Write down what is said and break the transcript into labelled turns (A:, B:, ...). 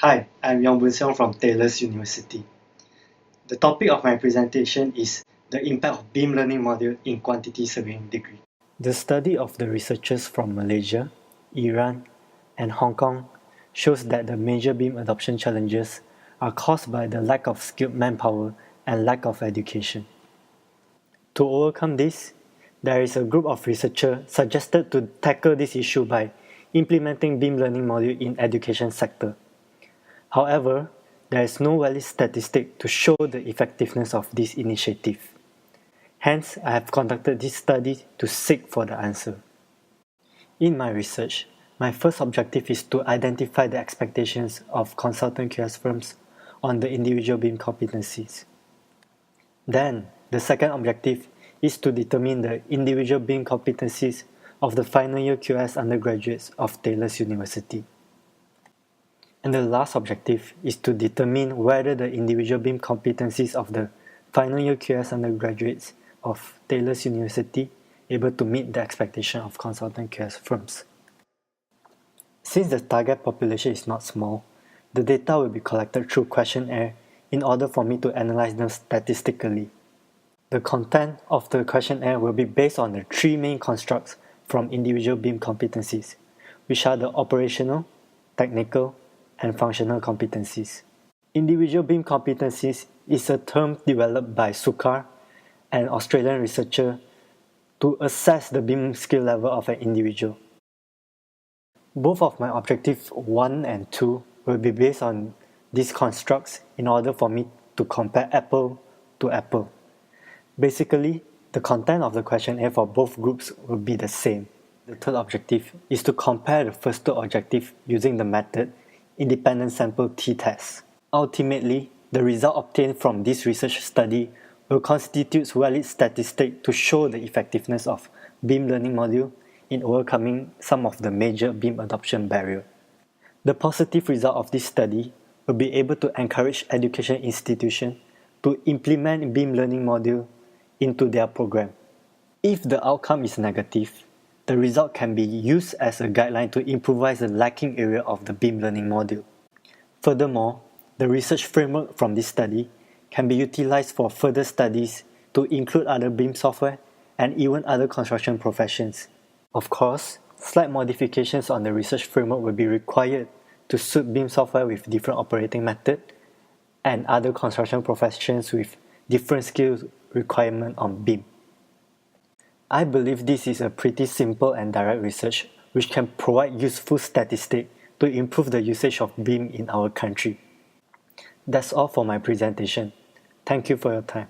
A: Hi, I'm Xiong from Taylor's University. The topic of my presentation is the impact of beam learning module in quantity surveying degree. The study of the researchers from Malaysia, Iran, and Hong Kong shows that the major beam adoption challenges are caused by the lack of skilled manpower and lack of education. To overcome this, there is a group of researchers suggested to tackle this issue by implementing beam learning module in education sector. However, there is no valid statistic to show the effectiveness of this initiative. Hence, I have conducted this study to seek for the answer. In my research, my first objective is to identify the expectations of consultant QS firms on the individual beam competencies. Then, the second objective is to determine the individual beam competencies of the final year QS undergraduates of Taylor's University. And the last objective is to determine whether the individual beam competencies of the final year QS undergraduates of Taylor's University able to meet the expectation of consultant QS firms. Since the target population is not small, the data will be collected through questionnaire in order for me to analyze them statistically. The content of the questionnaire will be based on the three main constructs from individual beam competencies, which are the operational, technical, and functional competencies. Individual beam competencies is a term developed by Sukar, an Australian researcher, to assess the beam skill level of an individual. Both of my objectives 1 and 2 will be based on these constructs in order for me to compare apple to apple. Basically, the content of the questionnaire for both groups will be the same. The third objective is to compare the first two objectives using the method independent sample t-test. Ultimately, the result obtained from this research study will constitute valid statistics to show the effectiveness of beam learning module in overcoming some of the major beam adoption barriers. The positive result of this study will be able to encourage education institutions to implement beam learning module into their program. If the outcome is negative, the result can be used as a guideline to improvise the lacking area of the beam learning module. Furthermore, the research framework from this study can be utilized for further studies to include other BIM software and even other construction professions. Of course, slight modifications on the research framework will be required to suit BIM software with different operating methods and other construction professions with different skill requirements on BIM. I believe this is a pretty simple and direct research which can provide useful statistics to improve the usage of BIM in our country. That's all for my presentation. Thank you for your time.